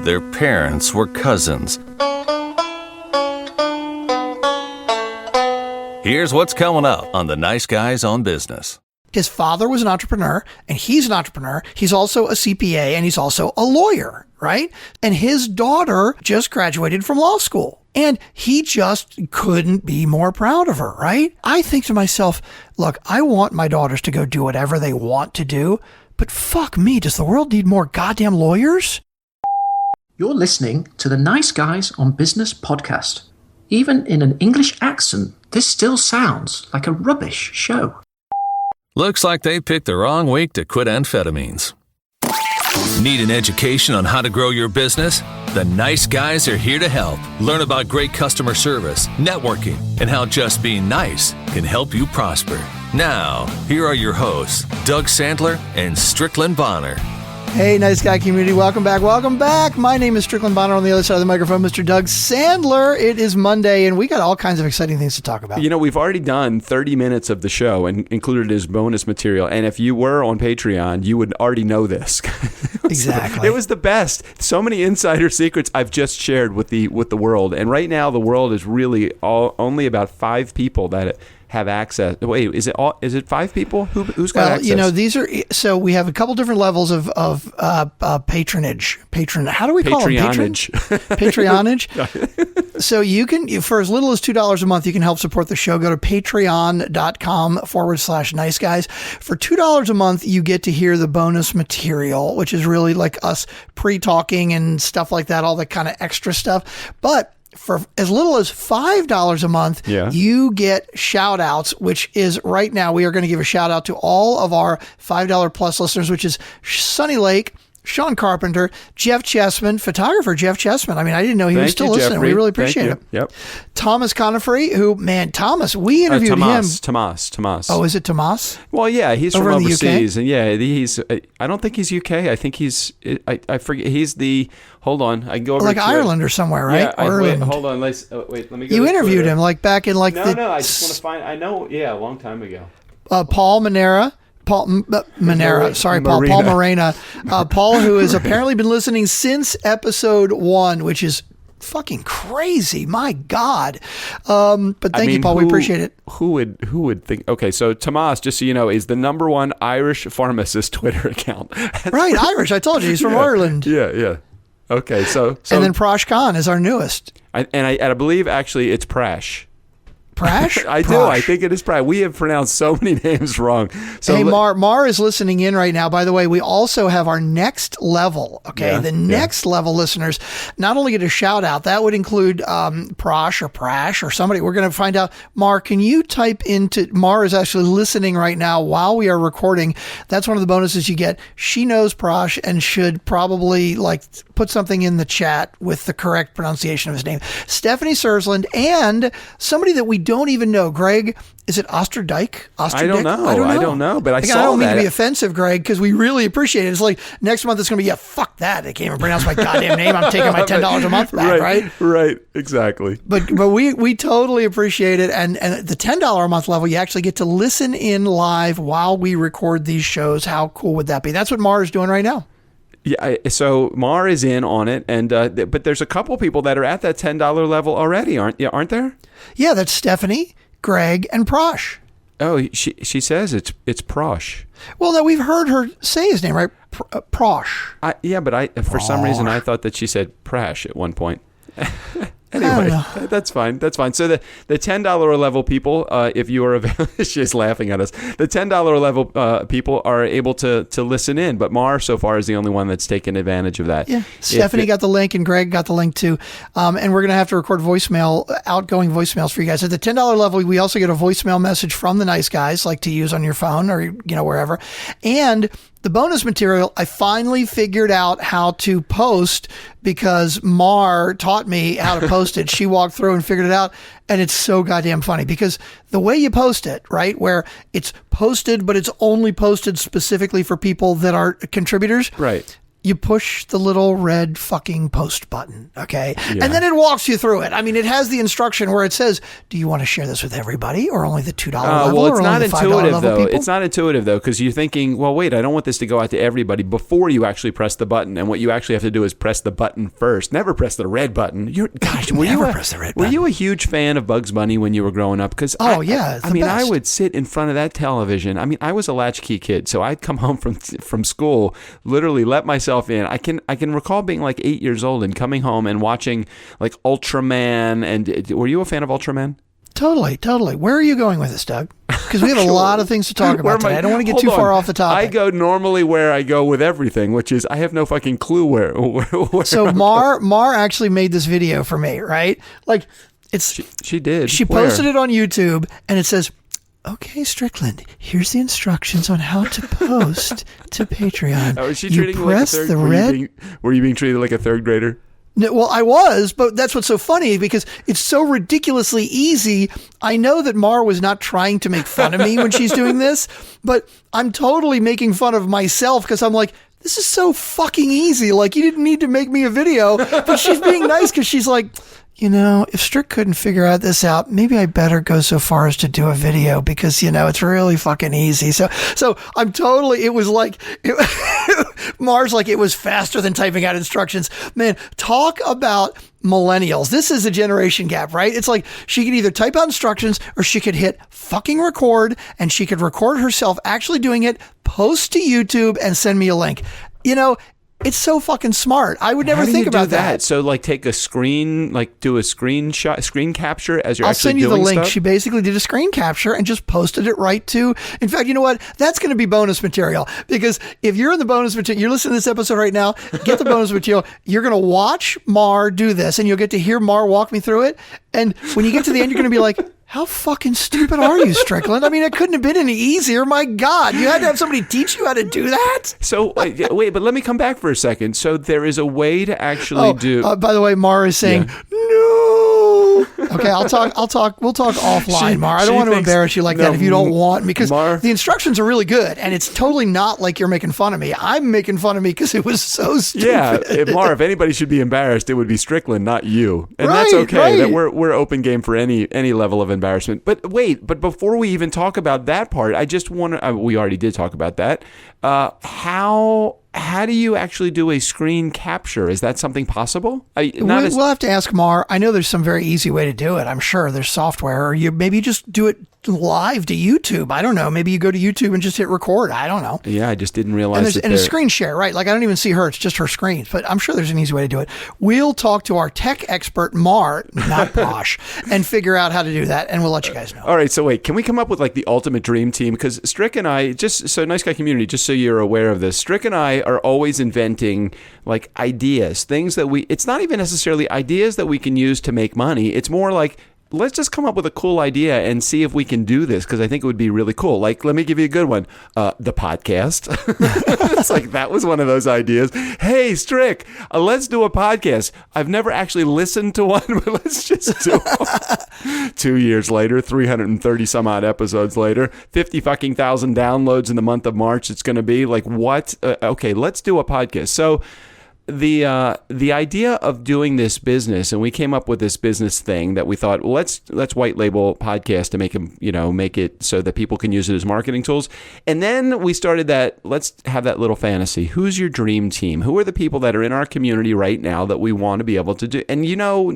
their parents were cousins. Here's what's coming up on the Nice Guys on Business. His father was an entrepreneur, and he's an entrepreneur. He's also a CPA, and he's also a lawyer, right? And his daughter just graduated from law school, and he just couldn't be more proud of her, right? I think to myself, look, I want my daughters to go do whatever they want to do, but fuck me, does the world need more goddamn lawyers? You're listening to the Nice Guys on Business podcast. Even in an English accent, this still sounds like a rubbish show. Looks like they picked the wrong week to quit amphetamines. Need an education on how to grow your business? The Nice Guys are here to help. Learn about great customer service, networking, and how just being nice can help you prosper. Now, here are your hosts, Doug Sandler and Strickland Bonner. Hey, Nice Guy community. Welcome back. Welcome back. My name is Strickland Bonner. On the other side of the microphone, Mr. Doug Sandler. It is Monday, and we got all kinds of exciting things to talk about. You know, we've already done 30 minutes of the show and included as bonus material. And if you were on Patreon, you would already know this. Exactly. It was the best. So many insider secrets I've just shared with the world. And right now, the world is really only about 5 people that have access. Wait, is it 5 people? Who's got access? You know, so we have a couple different levels of patronage. How do we call them? Patronage. So you can, for as little as $2 a month, you can help support the show. Go to patreon.com/nice guys. For $2 a month, you get to hear the bonus material, which is really like us pre-talking and stuff like that, all the kind of extra stuff. But for as little as $5 a month, you get shout outs, which is right now, we are going to give a shout out to all of our $5 plus listeners, which is Sunny Lake, Sean Carpenter, Jeff Chessman, photographer Jeff Chessman. I mean, I didn't know he was still listening. Jeffrey. We really appreciate it. Yep. Thomas Conifrey, Thomas, we interviewed him. Tomas. Oh, is it Tomas? Well, yeah, he's over from in overseas. the UK? And yeah, I don't think he's UK. I think I forget. He's hold on. I can go over like to Ireland or somewhere, right? Yeah, wait, hold on. Let me go. You interviewed him like back in No, I just want to find, I know, a long time ago. Paul Morena, Paul Morena, Paul, who has apparently been listening since episode 1, which is fucking crazy. My God. But thank you, Paul. We appreciate it. Who would think? Okay, so Tomas, just so you know, is the #1 Irish pharmacist Twitter account. Right, Irish. I told you he's from Ireland. Yeah. Okay, so and then Prash Khan is our newest. I believe actually it's Prash. Prash? I do. I think it is Prash. We have pronounced so many names wrong. So hey, Mar is listening in right now. By the way, we also have our next level. Okay, the next level listeners not only get a shout out, that would include Prash or Prash or somebody. We're going to find out. Mar, can you type into? Mar is actually listening right now while we are recording. That's one of the bonuses you get. She knows Prash and should probably put something in the chat with the correct pronunciation of his name. Stephanie Sersland and somebody that we don't even know. Greg, is it Osterdyke? I don't know, but I saw that. I don't mean to be offensive, Greg, because we really appreciate it. It's like next month it's going to be, fuck that. They can't even pronounce my goddamn name. I'm taking my $10 a month back, right? Right, exactly. But we totally appreciate it. And the $10 a month level, you actually get to listen in live while we record these shows. How cool would that be? That's what Mar is doing right now. Yeah, so Mar is in on it, and but there's a couple people that are at that $10 level already, aren't there? Yeah, that's Stephanie, Greg, and Prosh. Oh, she says it's Prosh. Well, no, we've heard her say his name, right? Prosh. Yeah, but for some reason I thought that she said Prash at one point. Anyway, that's fine. So the $10 level people, if you are she's laughing at us. The $10 level people are able to listen in, but Mar so far is the only one that's taken advantage of that. Yeah, Stephanie got the link and Greg got the link too. And we're going to have to record outgoing voicemails for you guys. At the $10 level, we also get a voicemail message from the Nice Guys, like to use on your phone or wherever. And the bonus material, I finally figured out how to post because Mar taught me how to post it. She walked through and figured it out. And it's so goddamn funny because the way you post it, right, where it's posted, but it's only posted specifically for people that are contributors. Right. you push the little red fucking post button, okay? Yeah. And then it walks you through it. I mean, it has the instruction where it says, do you want to share this with everybody or only the $2 level well, it's or not only the $5 intuitive, level though. people? It's not intuitive, though, because you're thinking, well, wait, I don't want this to go out to everybody before you actually press the button. And what you actually have to do is press the button first. Never press the red button. Were you a huge fan of Bugs Bunny when you were growing up? Because I would sit in front of that television. I mean, I was a latchkey kid, so I'd come home from school, literally let myself in. I can recall being like 8 years old and coming home and watching like Ultraman. And were you a fan of Ultraman? Totally. Where are you going with this, Doug? Because we have a lot of things to talk about today. I don't want to get too far off the topic. I go normally where I go with everything, which is I have no fucking clue where so Mar actually made this video for me, right? Like she did. She posted it on YouTube and it says, okay, Strickland, here's the instructions on how to post to Patreon. Oh, is she treating you like a third grader? Were you being treated like a third grader? No, well, I was, but that's what's so funny because it's so ridiculously easy. I know that Mar was not trying to make fun of me when she's doing this, but I'm totally making fun of myself because I'm like, this is so fucking easy. Like, you didn't need to make me a video, but she's being nice because she's like, you know, if Strick couldn't figure this out, maybe I better go so far as to do a video because, you know, it's really fucking easy. So I'm totally, it was like, Mars, like it was faster than typing out instructions. Man, talk about millennials. This is a generation gap, right? It's like she could either type out instructions or she could hit fucking record and she could record herself actually doing it, post to YouTube and send me a link. You know, it's so fucking smart. I would never think about that. So, like, take a screen, like, do a screen capture as you're I'll actually send you doing the link. stuff? She basically did a screen capture and just posted it right to. In fact, you know what? That's going to be bonus material because if you're in the bonus material, you're listening to this episode right now. Get the bonus material. You're going to watch Mar do this, and you'll get to hear Mar walk me through it. And when you get to the end, you're going to be like, how fucking stupid are you, Strickland? I mean, it couldn't have been any easier. My God, you had to have somebody teach you how to do that? So, wait, but let me come back for a second. So there is a way to actually do... by the way, Mar is saying, no. Okay, we'll talk offline, Mar. I don't want to embarrass you like that if you don't want, because the instructions are really good, and it's totally not like you're making fun of me. I'm making fun of me because it was so stupid. Yeah, Mar, if anybody should be embarrassed, it would be Strickland, not you. And that's okay. Right. That we're open game for any level of embarrassment. But wait, before we even talk about that part, I just want to, we already did talk about that. How do you actually do a screen capture? Is that something possible? We'll have to ask Mar. I know there's some very easy way to do it. I'm sure there's software, or maybe you just do it live to YouTube. I don't know. Maybe you go to YouTube and just hit record. I don't know. Yeah, I just didn't realize and a screen share, right? Like I don't even see her. It's just her screen. But I'm sure there's an easy way to do it. We'll talk to our tech expert, Mar, not Posh, and figure out how to do that. And we'll let you guys know. All right. So wait, can we come up with like the ultimate dream team? Because Strick and I, Nice Guy Community, just so you're aware of this, Strick and I are always inventing like ideas, things that it's not even necessarily ideas that we can use to make money. It's more like, let's just come up with a cool idea and see if we can do this, because I think it would be really cool. Like, let me give you a good one. The podcast. It's like, that was one of those ideas. Hey, Strick, let's do a podcast. I've never actually listened to one, but let's just do one. 2 years later, 330 some odd episodes later, 50 fucking thousand downloads in the month of March. It's going to be like, what? Okay, let's do a podcast. So the idea of doing this business, and we came up with this business thing that we thought, well, let's white label podcast to make it so that people can use it as marketing tools. And then we started that, let's have that little fantasy. Who's your dream team? Who are the people that are in our community right now that we want to be able to do? And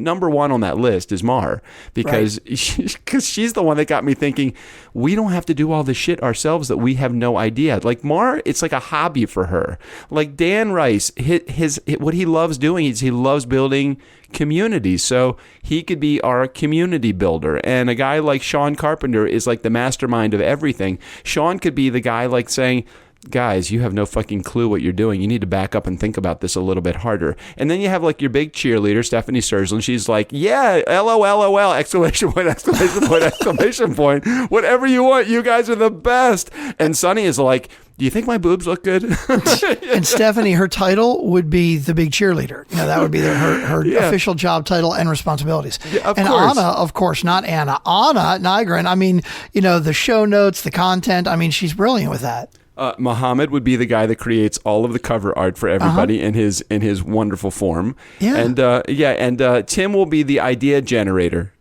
number one on that list is Mar, because she's the one that got me thinking, we don't have to do all the shit ourselves that we have no idea. Like Mar, it's like a hobby for her. Like Dan Rice, what he loves doing is he loves building communities. So he could be our community builder. And a guy like Sean Carpenter is like the mastermind of everything. Sean could be the guy like saying, guys, you have no fucking clue what you're doing. You need to back up and think about this a little bit harder. And then you have like your big cheerleader, Stephanie Sursland. She's like, yeah, LOL, exclamation point, exclamation point, exclamation point. Whatever you want, you guys are the best. And Sonny is like, do you think my boobs look good? And Stephanie, her title would be the big cheerleader. That would be her official job title and responsibilities. Yeah, of course. Anna, of course, not Anna. Anna Nygren, I mean, the show notes, the content, I mean, she's brilliant with that. Muhammad would be the guy that creates all of the cover art for everybody in his wonderful form. Yeah. And Tim will be the idea generator.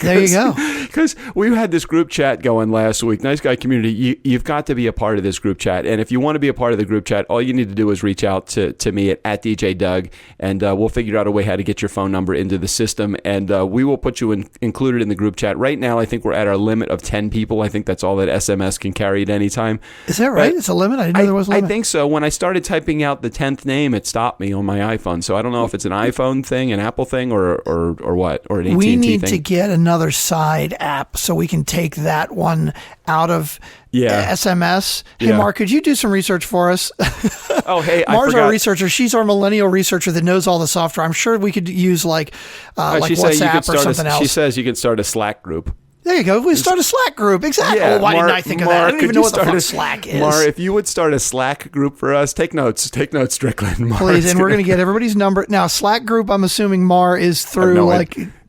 There you go. Because we had this group chat going last week. Nice Guy community, you've got to be a part of this group chat. And if you want to be a part of the group chat, all you need to do is reach out to me at DJ Doug, and we'll figure out a way how to get your phone number into the system, and we will put you included in the group chat. Right now, I think we're at our limit of 10 people. I think that's all that SMS can carry at any time. Is that right? It's a limit? I didn't know there was a limit. I think so. When I started typing out the 10th name, it stopped me on my iPhone. So I don't know if it's an iPhone thing, an Apple thing, or what, or an AT&T thing. We need to get another side app so we can take that one out of SMS. Hey, Mark, could you do some research for us? Oh, hey, Mar's our researcher. She's our millennial researcher that knows all the software. I'm sure we could use like WhatsApp or something else. She says you could start a Slack group. There you go. We start a Slack group. Exactly. Yeah, why didn't I think of that? I don't even know what the fuck Slack is. Mar, if you would start a Slack group for us, take notes. Take notes, Strickland. Please, and we're going to get everybody's number. Now, Slack group, I'm assuming Mar is through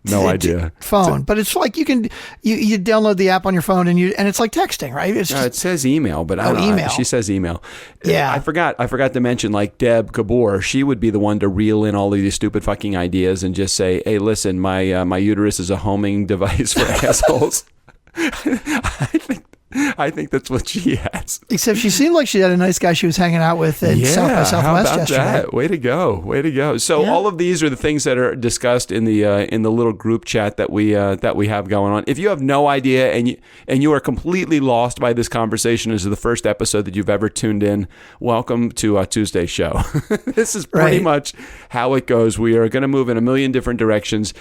no idea. Phone, but it's like you download the app on your phone and it's like texting, right? It's it says email, but I don't know. Email. She says email. Yeah, I forgot to mention, like Deb Gabor, she would be the one to reel in all of these stupid fucking ideas and just say, "Hey, listen, my uterus is a homing device for assholes." I think that's what she has. Except she seemed like she had a nice guy she was hanging out with at South by Southwest how about yesterday. That? Way to go. So all of these are the things that are discussed in the little group chat that we have going on. If you have no idea and you are completely lost by this conversation, this is the first episode that you've ever tuned in, welcome to Tuesday's show. This is pretty much how it goes. We are going to move in a million different directions.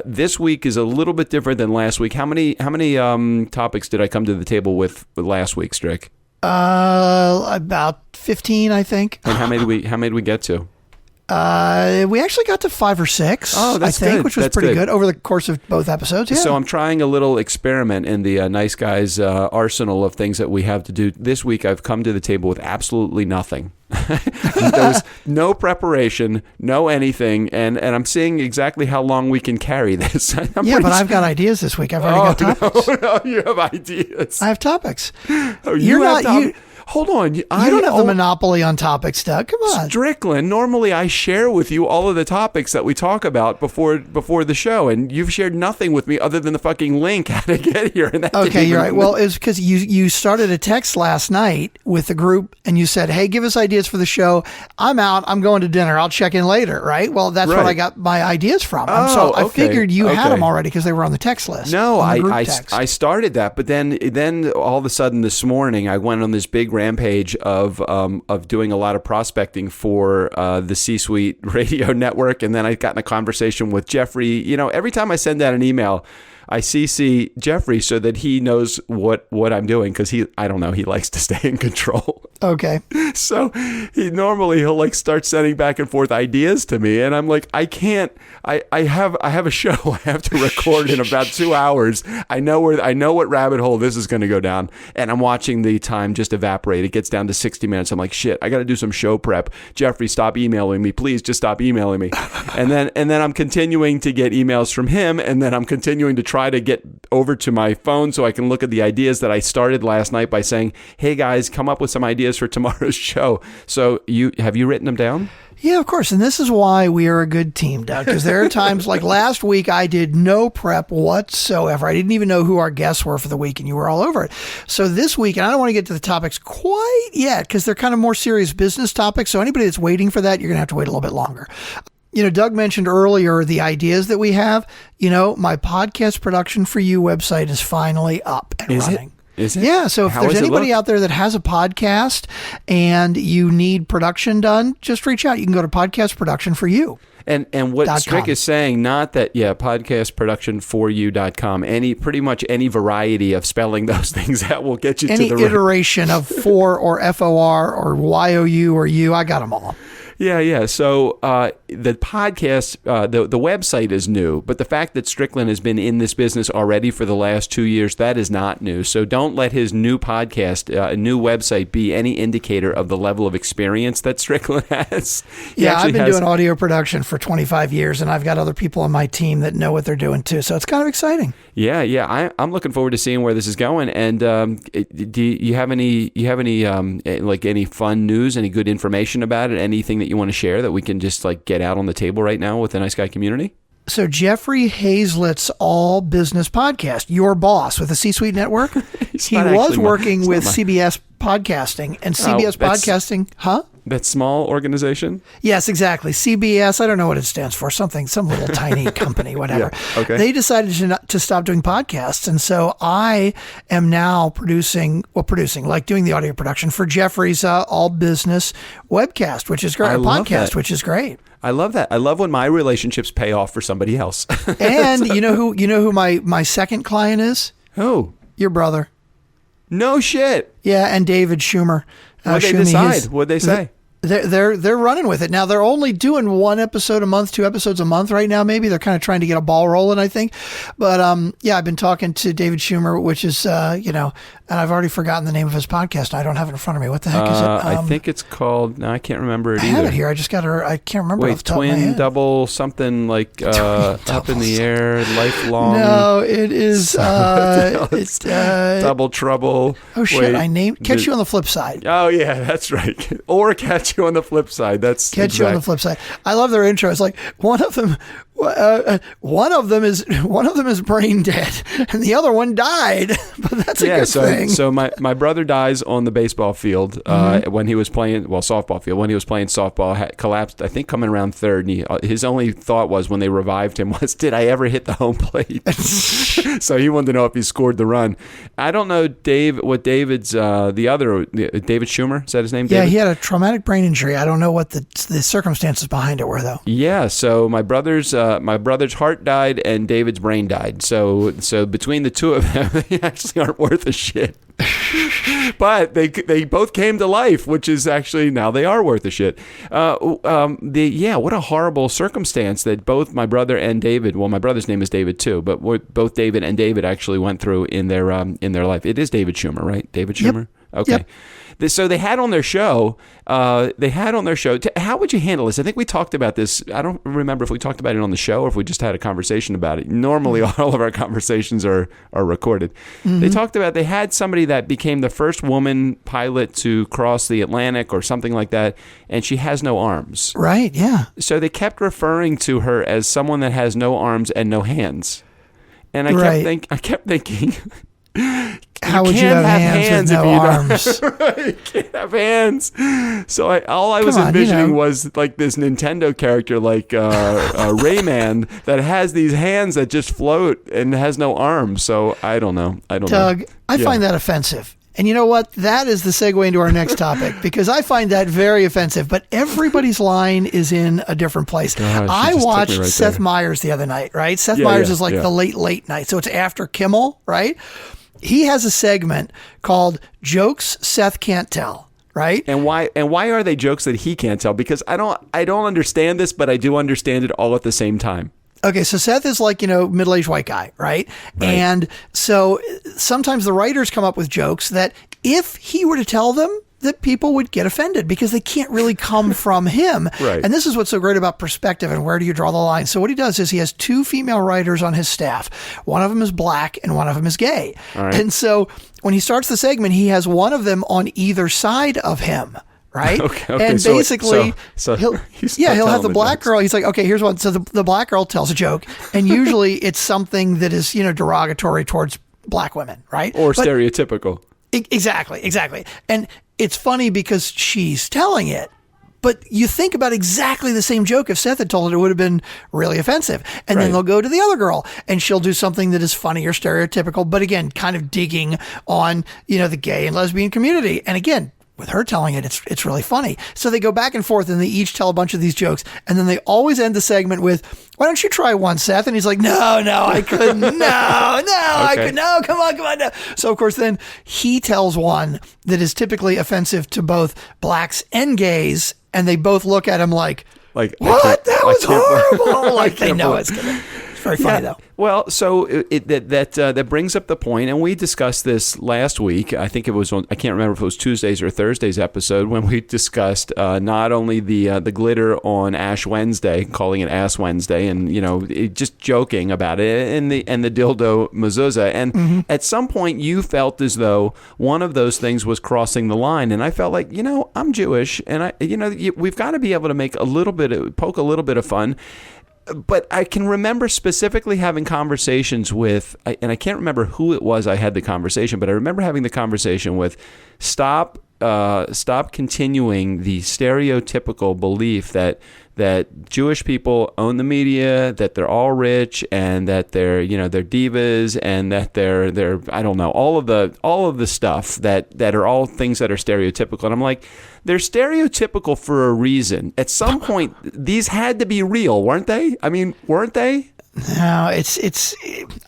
This week is a little bit different than last week. How many topics did I come to the table with last week, Strick? About 15, I think. And how many did we get to? We actually got to 5 or 6. Oh, that's good. Which was pretty good over the course of both episodes. Yeah. So I'm trying a little experiment in the Nice Guys arsenal of things that we have to do. This week, I've come to the table with absolutely nothing. There was no preparation, no anything, and I'm seeing exactly how long we can carry this. But I've got ideas this week. I've already got topics. No, you have ideas. I have topics. Oh, hold on. You don't have the monopoly on topics, Doug. Come on. Strickland, normally I share with you all of the topics that we talk about before the show, and you've shared nothing with me other than the fucking link how to get here. And okay, you're right. Well, it's because you started a text last night with the group, and you said, hey, give us ideas for the show. I'm out. I'm going to dinner. I'll check in later, right? Well, that's where I got my ideas from. So I figured you had them already because they were on the text list. No, I started that, but then all of a sudden this morning I went on this big rampage of doing a lot of prospecting for the C-Suite radio network, and then I got in a conversation with Jeffrey. You know, every time I send out an email, I CC Jeffrey so that he knows what I'm doing, because I don't know, he likes to stay in control. Okay. So he'll like start sending back and forth ideas to me, and I'm like, I can't. I have a show I have to record in about 2 hours. I know what rabbit hole this is going to go down, and I'm watching the time just evaporate. It gets down to 60 minutes. I'm like, shit, I got to do some show prep. Jeffrey, stop emailing me, please. Just stop emailing me. and then I'm continuing to get emails from him, and then I'm continuing to try to get over to my phone so I can look at the ideas that I started last night by saying, hey guys, come up with some ideas for tomorrow's show. So have you written them down? Yeah, of course. And this is why we are a good team, Doug, because there are times like last week I did no prep whatsoever. I didn't even know who our guests were for the week, and you were all over it. So this week, and I don't want to get to the topics quite yet because they're kind of more serious business topics. So anybody that's waiting for that, you're going to have to wait a little bit longer. You know, Doug mentioned earlier the ideas that we have. You know, my podcast production for you website is finally up and running. Is it? Yeah. So if there's anybody out there that has a podcast and you need production done, just reach out. You can go to Podcast Production for You. And what Strick is saying, not that, podcastproductionforyou.com, pretty much any variety of spelling those things that will get you to the iteration of for or FOR or YOU or U. I got them all. Yeah. So the podcast, the website is new, but the fact that Strickland has been in this business already for the last 2 years, that is not new. So don't let his new podcast, new website be any indicator of the level of experience that Strickland has. I've been doing audio production for 25 years, and I've got other people on my team that know what they're doing too. So it's kind of exciting. Yeah. I'm looking forward to seeing where this is going. And do you have any like any fun news, any good information about it, anything that you want to share that we can just like get out on the table right now with the Nice Guy community? So Jeffrey Hazlett's All Business Podcast, Your Boss with the C-Suite Network, he was working with CBS Podcasting, and CBS Podcasting, That small organization? Yes, exactly. CBS, I don't know what it stands for, some little tiny company, whatever. Yeah, okay. They decided to stop doing podcasts. And so I am now producing, like doing the audio production for Jeffrey's All Business webcast, which is great, which is great. I love that. I love when my relationships pay off for somebody else. And you know who my second client is? Who? Your brother. No shit. Yeah, and David Schumer. What'd they decide? What'd they say? They're running with it. Now they're only doing 1 episode a month, 2 episodes a month right now. Maybe they're kind of trying to get a ball rolling, I think. But I've been talking to David Schumer, which is and I've already forgotten the name of his podcast. I don't have it in front of me. What the heck is it? I think it's called. No, I can't remember it either. I have it here. I just got I can't remember. Wait, twin, double, something like up in the air, lifelong. No, it is. It's double trouble. Oh shit! Catch You on the Flip Side. Oh yeah, that's right. Or Catch You on the Flip Side. That's Catch You on the Flip Side. I love their intro. It's like one of them is brain dead and the other one died, but that's a good thing. So my brother dies on the baseball field when he was playing, softball field, when he was playing softball, collapsed, I think coming around third. And his only thought was when they revived him was, did I ever hit the home plate? So he wanted to know if he scored the run. I don't know, what David's, David Schumer, is that his name? Yeah, David? he had a traumatic brain injury. I don't know what the circumstances behind it were though. Yeah, so my brother's heart died and David's brain died. So between the two of them, they actually aren't worth a shit. But they both came to life, which is actually now they are worth a shit. What a horrible circumstance that both my brother and David. Well, my brother's name is David too, but what both David and David actually went through in their life. It is David Schumer, right? David Schumer. Yep. Okay. Yep. So they had on their show. How would you handle this? I think we talked about this. I don't remember if we talked about it on the show or if we just had a conversation about it. Normally, all of our conversations are recorded. Mm-hmm. They had somebody that became the first woman pilot to cross the Atlantic or something like that, and she has no arms. Right, yeah. So they kept referring to her as someone that has no arms and no hands. And I kept thinking... How would you have hands with no arms? You can't have hands. So I was envisioning was like this Nintendo character, like Rayman, that has these hands that just float and has no arms. So I don't know. Doug, I find that offensive. And you know what? That is the segue into our next topic, because I find that very offensive. But everybody's line is in a different place. Gosh, I watched Seth Meyers the other night, right? Seth Meyers is like the late night. So it's after Kimmel, right? He has a segment called Jokes Seth Can't Tell, right? And why are they jokes that he can't tell? Because I don't understand this, but I do understand it all at the same time. Okay, so Seth is like, middle-aged white guy, right? And so sometimes the writers come up with jokes that if he were to tell them, that people would get offended because they can't really come from him. Right. And this is what's so great about perspective and where do you draw the line. So what he does is he has 2 female writers on his staff. One of them is black and one of them is gay. All right. And so when he starts the segment, he has one of them on either side of him. Right. Okay. And basically, so he'll have the black girl. He's like, okay, here's one. So the black girl tells a joke, and usually it's something that is, derogatory towards black women, right? Or stereotypical. Exactly. And it's funny because she's telling it, but you think about exactly the same joke. If Seth had told it, it would have been really offensive. And then they'll go to the other girl and she'll do something that is funny or stereotypical, but again, kind of digging on, the gay and lesbian community. And again, with her telling it, it's really funny. So they go back and forth and they each tell a bunch of these jokes. And then they always end the segment with, why don't you try one, Seth? And he's like, no, I couldn't. No, I couldn't. No, come on. No. So of course, then he tells one that is typically offensive to both blacks and gays. and they both look at him like Like, what? That was horrible. Like they know it's very funny though. Well, so that brings up the point, and we discussed this last week. I think it was on, I can't remember if it was Tuesday's or Thursday's episode, when we discussed not only the glitter on Ash Wednesday, calling it Ass Wednesday, and just joking about it, and the dildo mezuzah. And at some point, you felt as though one of those things was crossing the line, and I felt like I'm Jewish, and we've got to be able to make poke a little bit of fun. But I can remember specifically having conversations with, and I can't remember who it was I had the conversation, but I remember having the conversation with, stop continuing the stereotypical belief that Jewish people own the media, that they're all rich, and that they're divas, and that they're I don't know, all of the stuff that are all things that are stereotypical. And I'm like, they're stereotypical for a reason. At some point, these had to be real, weren't they? I mean, weren't they? No, it's.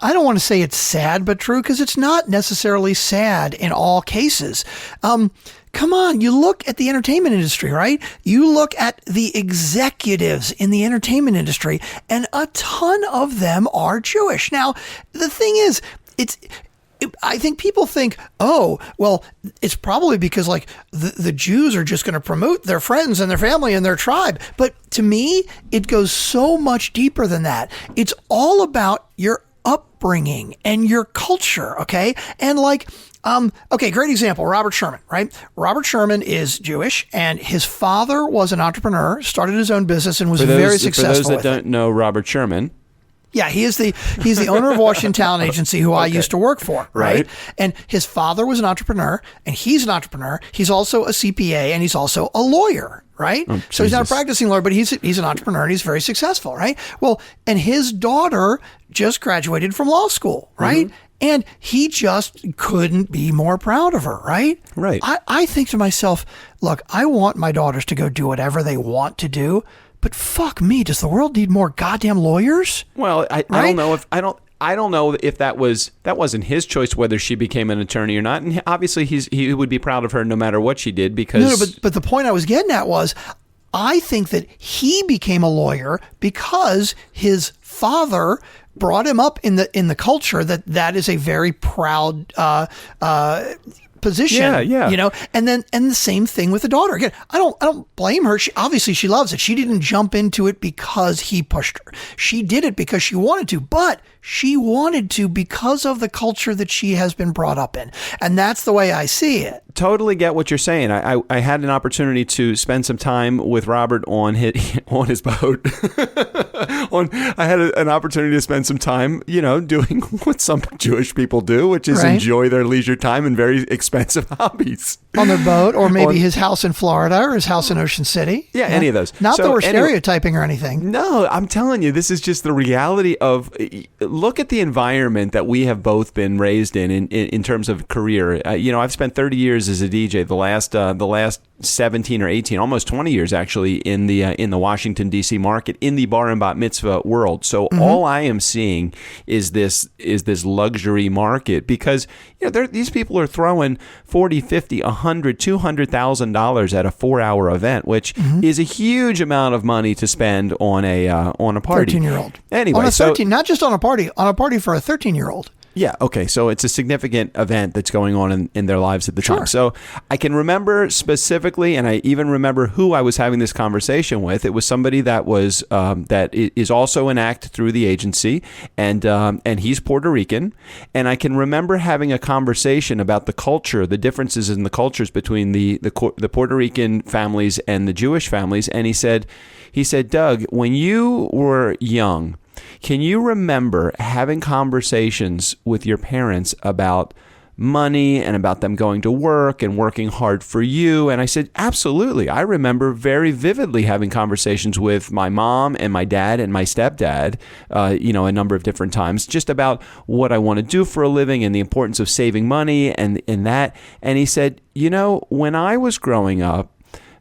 I don't want to say it's sad, but true, because it's not necessarily sad in all cases. Come on, you look at the entertainment industry, right? You look at the executives in the entertainment industry, and a ton of them are Jewish. Now, the thing is, I think people think, oh, well, it's probably because like the Jews are just going to promote their friends and their family and their tribe. But to me, it goes so much deeper than that. It's all about your upbringing and your culture, okay? And like, okay, great example, Robert Sherman, right? Robert Sherman is Jewish, and his father was an entrepreneur, started his own business, and was very successful. For those that don't know Robert Sherman. Yeah, he's the owner of Washington Talent Agency, who I used to work for, right? And his father was an entrepreneur, and he's an entrepreneur. He's also a CPA, and he's also a lawyer, right? Oh, so he's not a practicing lawyer, but he's an entrepreneur, and he's very successful, right? Well, and his daughter just graduated from law school, right? Mm-hmm. And he just couldn't be more proud of her, right? Right. I think to myself, look, I want my daughters to go do whatever they want to do, but fuck me, does the world need more goddamn lawyers? Well, I don't know if I don't know if that wasn't his choice whether she became an attorney or not. And obviously he would be proud of her no matter what she did, because no, but the point I was getting at was, I think that he became a lawyer because his father brought him up in the culture that is a very proud position. Yeah. And the same thing with the daughter. Again, I don't blame her. She loves it. She didn't jump into it because he pushed her. She did it because she wanted to, but she wanted to because of the culture that she has been brought up in. And that's the way I see it. Totally get what you're saying. I had an opportunity to spend some time with Robert on his boat. I had an opportunity to spend some time, doing what some Jewish people do, which is enjoy their leisure time and very expensive hobbies. On their boat, or maybe his house in Florida or his house in Ocean City. Yeah, any of those. Not that we're stereotyping or anything. No, I'm telling you, this is just the reality of, look at the environment that we have both been raised in terms of career. I've spent 30 years as a DJ, the last 17 or 18, almost 20 years actually, in the Washington D.C. market, in the bar and bat mitzvah world. So all I am seeing is this luxury market, because these people are throwing $40, $50, $100, $200,000 at a 4-hour event, which is a huge amount of money to spend on a party. 13-year-old. Anyway, not just on a party for a 13-year-old. Yeah, okay, so it's a significant event that's going on in their lives at the time. So I can remember specifically, and I even remember who I was having this conversation with. It was somebody that was that is also an act through the agency, and he's Puerto Rican. And I can remember having a conversation about the culture, the differences in the cultures between the Puerto Rican families and the Jewish families. And he said, Doug, when you were young, can you remember having conversations with your parents about money and about them going to work and working hard for you? And I said, absolutely. I remember very vividly having conversations with my mom and my dad and my stepdad, a number of different times, just about what I want to do for a living and the importance of saving money and that. And he said, when I was growing up,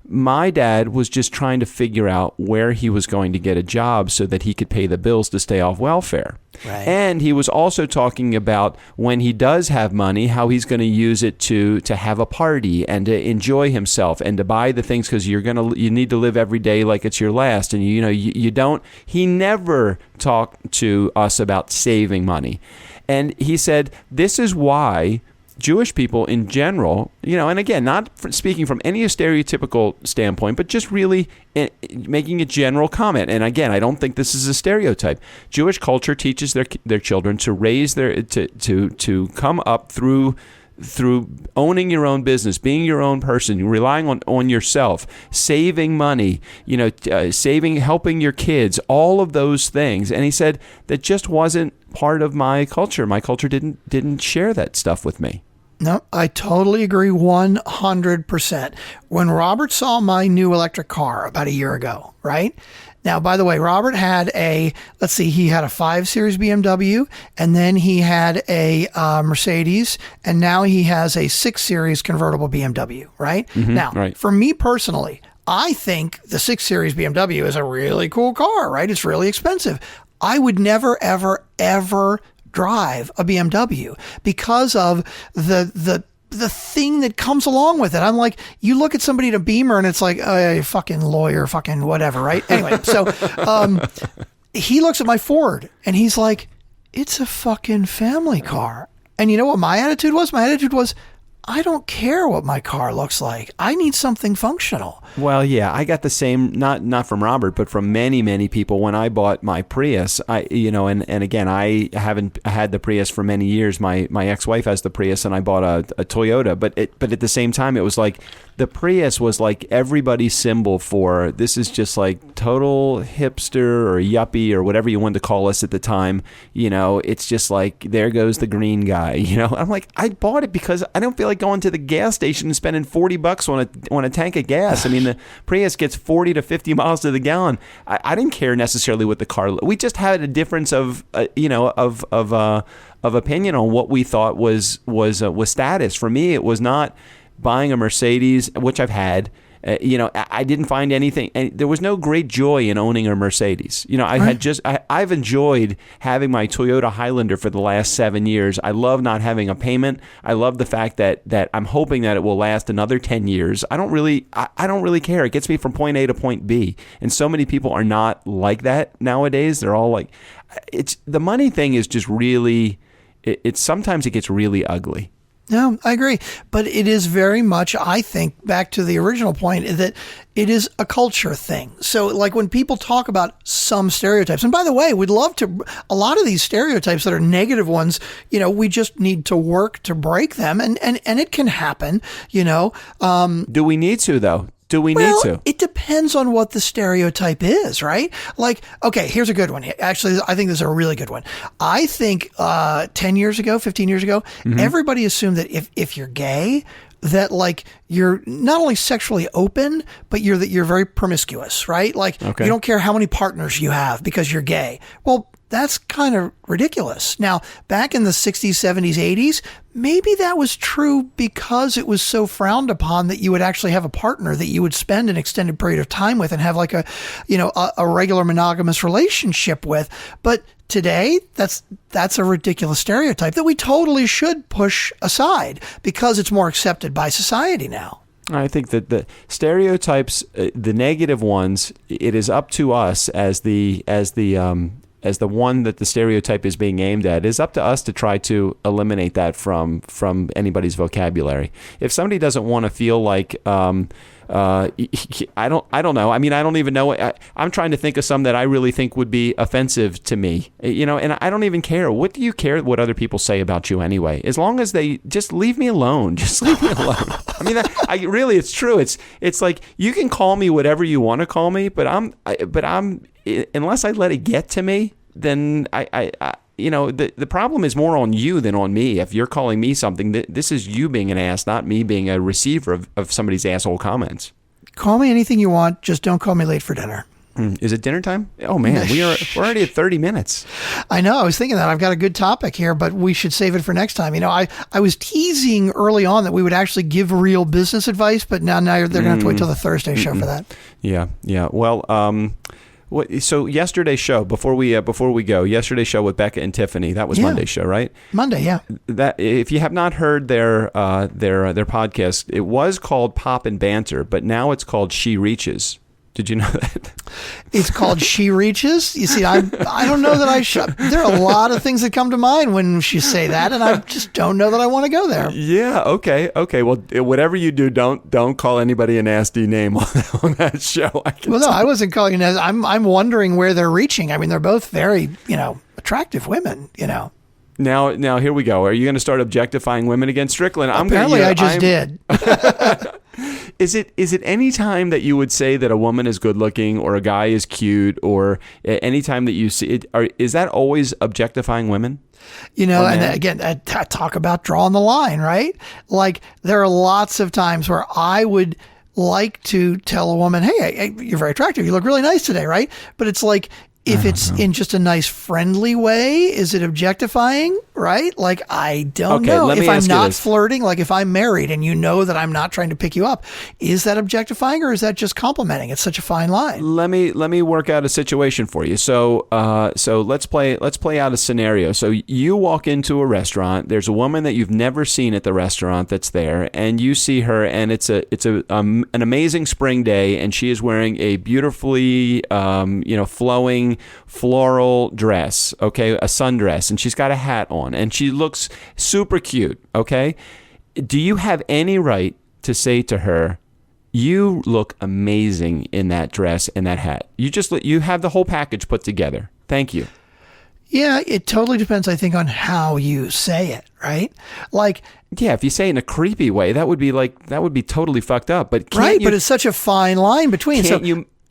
my dad was just trying to figure out where he was going to get a job so that he could pay the bills to stay off welfare. Right. And he was also talking about when he does have money, how he's going to use it to have a party and to enjoy himself and to buy the things, because you need to live every day like it's your last. And you don't. He never talked to us about saving money. And he said, this is why Jewish people in general, and again, not speaking from any stereotypical standpoint, but just really making a general comment. And again, I don't think this is a stereotype. Jewish culture teaches their children to raise to come up through owning your own business, being your own person, relying on yourself, saving money, helping your kids, all of those things. And he said that just wasn't part of my culture. My culture didn't share that stuff with me. No, I totally agree 100%. When Robert saw my new electric car about a year ago, right? Now, by the way, Robert had he had a 5 Series BMW, and then he had a Mercedes, and now he has a 6 Series convertible BMW, right? Mm-hmm, now, right. For me personally, I think the 6 Series BMW is a really cool car, right? It's really expensive. I would never, ever, ever drive a BMW because of the thing that comes along with it. I'm like, you look at somebody in a Beamer and it's like, oh, fucking lawyer, fucking whatever, right? Anyway, so he looks at my Ford and he's like, it's a fucking family car. And you know what my attitude was? My attitude was, I don't care what my car looks like. I need something functional. Well, yeah, I got the same, not from Robert, but from many, many people when I bought my Prius. And again, I haven't had the Prius for many years. My ex-wife has the Prius, and I bought a Toyota. But at the same time, it was like the Prius was like everybody's symbol for this is just like total hipster or yuppie or whatever you wanted to call us at the time. It's just like, there goes the green guy. I'm like, I bought it because I don't feel like going to the gas station and spending $40 on a tank of gas. I mean, the Prius gets 40 to 50 miles to the gallon. I didn't care necessarily what the car. We just had a difference of opinion on what we thought was status. For me, it was not buying a Mercedes, which I've had. I didn't find anything, and there was no great joy in owning a Mercedes. I've enjoyed having my Toyota Highlander for the last 7 years. I love not having a payment. I love the fact that I'm hoping that it will last another 10 years. I don't really care. It gets me from point A to point B. And so many people are not like that nowadays. They're all like, the money thing is just really, sometimes it gets really ugly. No, I agree. But it is very much, I think, back to the original point, that it is a culture thing. So like when people talk about some stereotypes, and by the way, we'd love to, a lot of these stereotypes that are negative ones, we just need to work to break them. And it can happen, Do we need to, though? Do we need to? It depends on what the stereotype is, right? Like, okay, here's a good one. Actually, I think this is a really good one. I think 10 years ago, 15 years ago, everybody assumed that if you're gay, that like you're not only sexually open, but you're very promiscuous, right? Like you don't care how many partners you have because you're gay. Well, that's kind of ridiculous. Now, back in the 60s, 70s, 80s, maybe that was true because it was so frowned upon that you would actually have a partner that you would spend an extended period of time with and have like a regular monogamous relationship with. But today, that's a ridiculous stereotype that we totally should push aside because it's more accepted by society now. I think that the stereotypes, the negative ones, it is up to us as the one that the stereotype is being aimed at, is up to us to try to eliminate that from anybody's vocabulary. If somebody doesn't want to feel like, I don't know. I mean, I don't even know. I'm trying to think of some that I really think would be offensive to me, and I don't even care. What do you care what other people say about you anyway? As long as they just leave me alone. Just leave me alone. I mean, it's true. It's like you can call me whatever you want to call me, but I'm unless I let it get to me, then the problem is more on you than on me. If you're calling me something, this is you being an ass, not me being a receiver of somebody's asshole comments. Call me anything you want, just don't call me late for dinner. Is it dinner time? Oh man, we're already at 30 minutes. I know. I was thinking that I've got a good topic here, but we should save it for next time. I was teasing early on that we would actually give real business advice, but now they're going to have to wait till the Thursday show for that. Yeah. Well, so yesterday's show, before we go, yesterday's show with Becca and Tiffany, that was Monday's show, right? Monday, yeah. That if you have not heard their podcast, it was called Pop and Banter, but now it's called She Reaches. Did you know that? It's called She Reaches. You see, I don't know that I should. There are a lot of things that come to mind when you say that, and I just don't know that I want to go there. Yeah. Okay. Well, whatever you do, don't call anybody a nasty name on that show. I wasn't calling it. I'm wondering where they're reaching. I mean, they're both very, attractive women. Now here we go. Are you going to start objectifying women against Strickland? Apparently, I just did. Is it any time that you would say that a woman is good looking or a guy is cute, or any time that you see it, is that always objectifying women? And again, I talk about drawing the line, right? Like there are lots of times where I would like to tell a woman, hey, you're very attractive. You look really nice today, right? But it's like, if it's in just a nice, friendly way, is it objectifying, right? Like, I don't know. If I'm not flirting, like if I'm married and you know that I'm not trying to pick you up, is that objectifying or is that just complimenting? It's such a fine line. Let me work out a situation for you. So let's play out a scenario. So you walk into a restaurant. There's a woman that you've never seen at the restaurant that's there, and you see her, and it's an amazing spring day, and she is wearing a beautifully flowing floral dress, okay, a sundress, and she's got a hat on, and she looks super cute, okay? Do you have any right to say to her, you look amazing in that dress and that hat? You have the whole package put together. Thank you. Yeah, it totally depends, I think, on how you say it, right? Like, yeah, if you say it in a creepy way, that would be totally fuckt up. But but it's such a fine line between.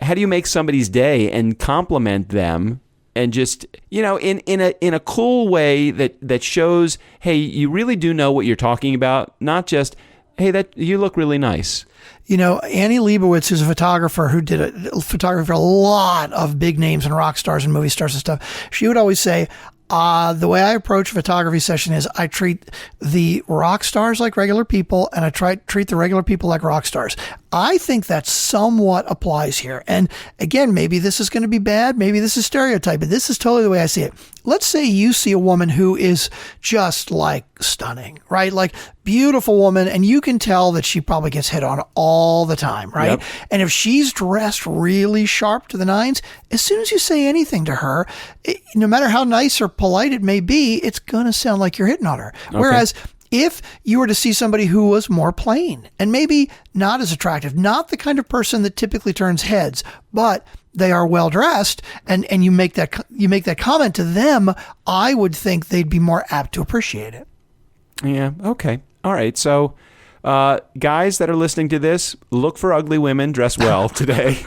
How do you make somebody's day and compliment them and just, in a cool way that shows, hey, you really do know what you're talking about, not just, hey, that you look really nice. Annie Leibovitz, who's a photographer who did photography for a lot of big names and rock stars and movie stars and stuff, she would always say, the way I approach a photography session is I treat the rock stars like regular people, and I treat the regular people like rock stars. I think that somewhat applies here. And again, maybe this is going to be bad. Maybe this is stereotype, but this is totally the way I see it. Let's say you see a woman who is just like stunning, right? Like beautiful woman, and you can tell that she probably gets hit on all the time, right? Yep. And if she's dressed really sharp to the nines, as soon as you say anything to her, no matter how nice or polite it may be, it's going to sound like you're hitting on her. Okay. Whereas if you were to see somebody who was more plain and maybe not as attractive, not the kind of person that typically turns heads, but they are well dressed, and you make that comment to them, I would think they'd be more apt to appreciate it. Yeah. Okay. All right. So, guys that are listening to this, look for ugly women, dress well today.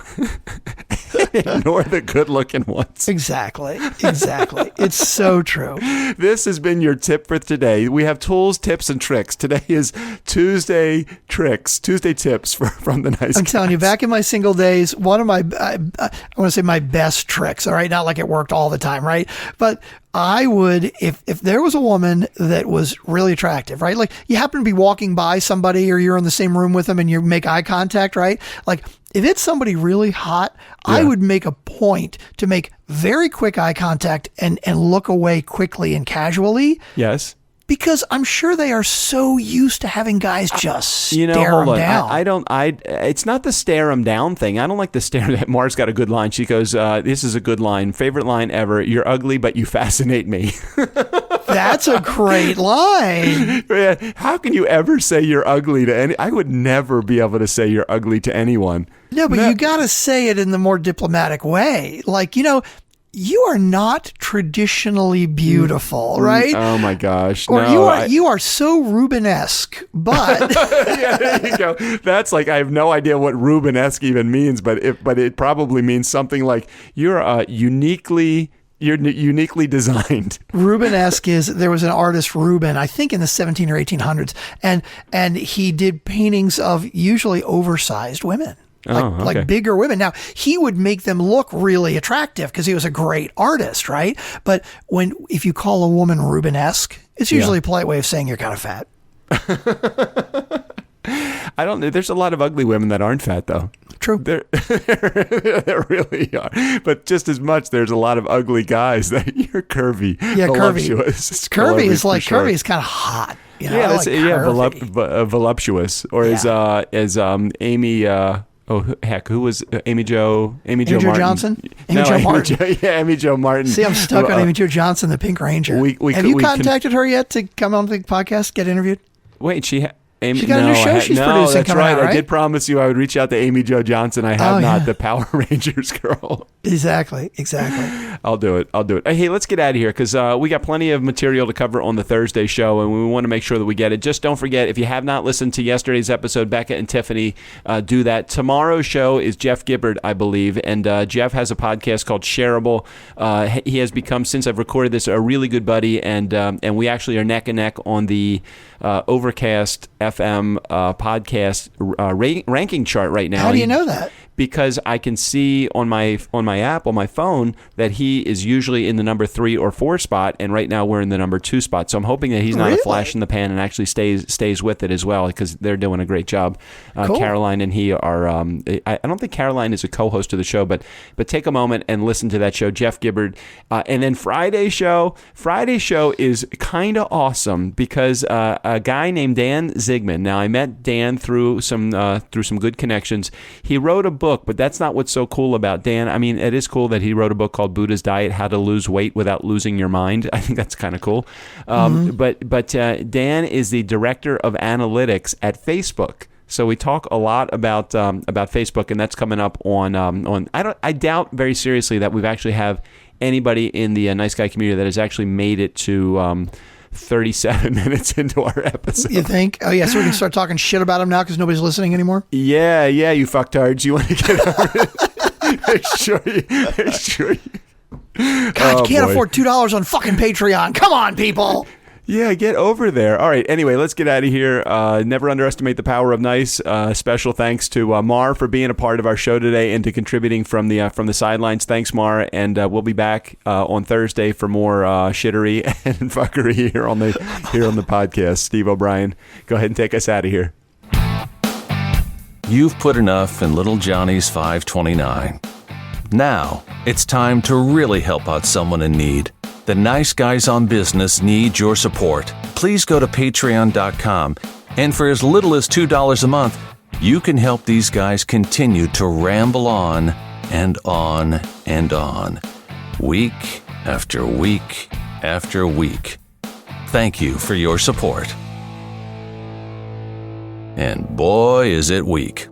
Ignore the good-looking ones. Exactly. It's so true. This has been your tip for today. We have tools, tips, and tricks. Today is Tuesday tips from the Nice Guys. I'm telling you, back in my single days, one of my, I want to say my best tricks, all right? Not like it worked all the time, right? But I would, if there was a woman that was really attractive, right? Like you happen to be walking by somebody or you're in the same room with them and you make eye contact, right? Like if it's somebody really hot, I would make a point to make very quick eye contact and look away quickly and casually. Yes. Because I'm sure they are so used to having guys just stare them down. It's not the stare them down thing. I don't like the stare. Mars got a good line. She goes, this is a good line. Favorite line ever. You're ugly, but you fascinate me. That's a great line. How can you ever say you're ugly to any? I would never be able to say you're ugly to anyone. No, but you got to say it in the more diplomatic way. Like, you are not traditionally beautiful, right? Oh my gosh! Or you are so Rubenesque, but yeah, there you go. That's like I have no idea what Rubenesque even means, but it probably means something like you're uniquely designed. Rubenesque there was an artist, Rubens, I think in the 1700s or 1800s, and he did paintings of usually oversized women. like bigger women. Now, he would make them look really attractive because he was a great artist, right? But if you call a woman Rubenesque, it's usually a polite way of saying you're kind of fat. There's a lot of ugly women that aren't fat, though. True. There really are. But just as much, there's a lot of ugly guys that you're curvy. Yeah, curvy. Curvy is like, sure. curvy is kind of hot. You know? Voluptuous. Or as Amy, who was Amy Jo Martin? Johnson? Amy Jo Martin. Amy Jo Martin. See, I'm stuck on Amy Jo Johnson, the Pink Ranger. Have you contacted her yet to come on the podcast, get interviewed? Wait, she got a new show she's producing. That's coming right. out, right. I did promise you I would reach out to Amy Jo Johnson. I have not. The Power Rangers girl. Exactly. I'll do it. Hey, let's get out of here because we got plenty of material to cover on the Thursday show, and we want to make sure that we get it. Just don't forget, if you have not listened to yesterday's episode, Becca and Tiffany, do that. Tomorrow's show is Jeff Gibbard, I believe, and Jeff has a podcast called Shareable. He has become, since I've recorded this, a really good buddy, and we actually are neck and neck on the Overcast FM podcast ranking chart right now. How do you know that? Because I can see on my app on my phone that he is usually in the number 3 or 4 spot, and right now we're in the number 2 spot. So I'm hoping that he's not a flash in the pan and actually stays with it as well, because they're doing a great job. Cool. Caroline and he are. I don't think Caroline is a co-host of the show, but take a moment and listen to that show, Jeff Gibbard, and then Friday's show. Friday's show is kind of awesome because a guy named Dan Zigman. Now I met Dan through some good connections. He wrote a book, but that's not what's so cool about Dan. I mean, it is cool that he wrote a book called Buddha's Diet: How to Lose Weight Without Losing Your Mind. I think that's kind of cool. But Dan is the director of analytics at Facebook. So we talk a lot about Facebook, and that's coming up on. I doubt very seriously that we've actually have anybody in the Nice Guy community that has actually made it to 37 minutes into our episode. You think? Oh, yeah, so we can start talking shit about him now because nobody's listening anymore? Yeah, you fucktards. You want to get over it? I assure you. God, you can't afford $2 on fucking Patreon. Come on, people. Yeah, get over there. All right. Anyway, let's get out of here. Never underestimate the power of nice. Special thanks to Mar for being a part of our show today and to contributing from the sidelines. Thanks, Mar, and we'll be back on Thursday for more shittery and fuckery here on the podcast. Steve O'Brien, go ahead and take us out of here. You've put enough in little Johnny's 529. Now it's time to really help out someone in need. The Nice Guys on Business need your support. Please go to patreon.com, and for as little as $2 a month, you can help these guys continue to ramble on and on and on, week after week after week. Thank you for your support. And boy, is it weak.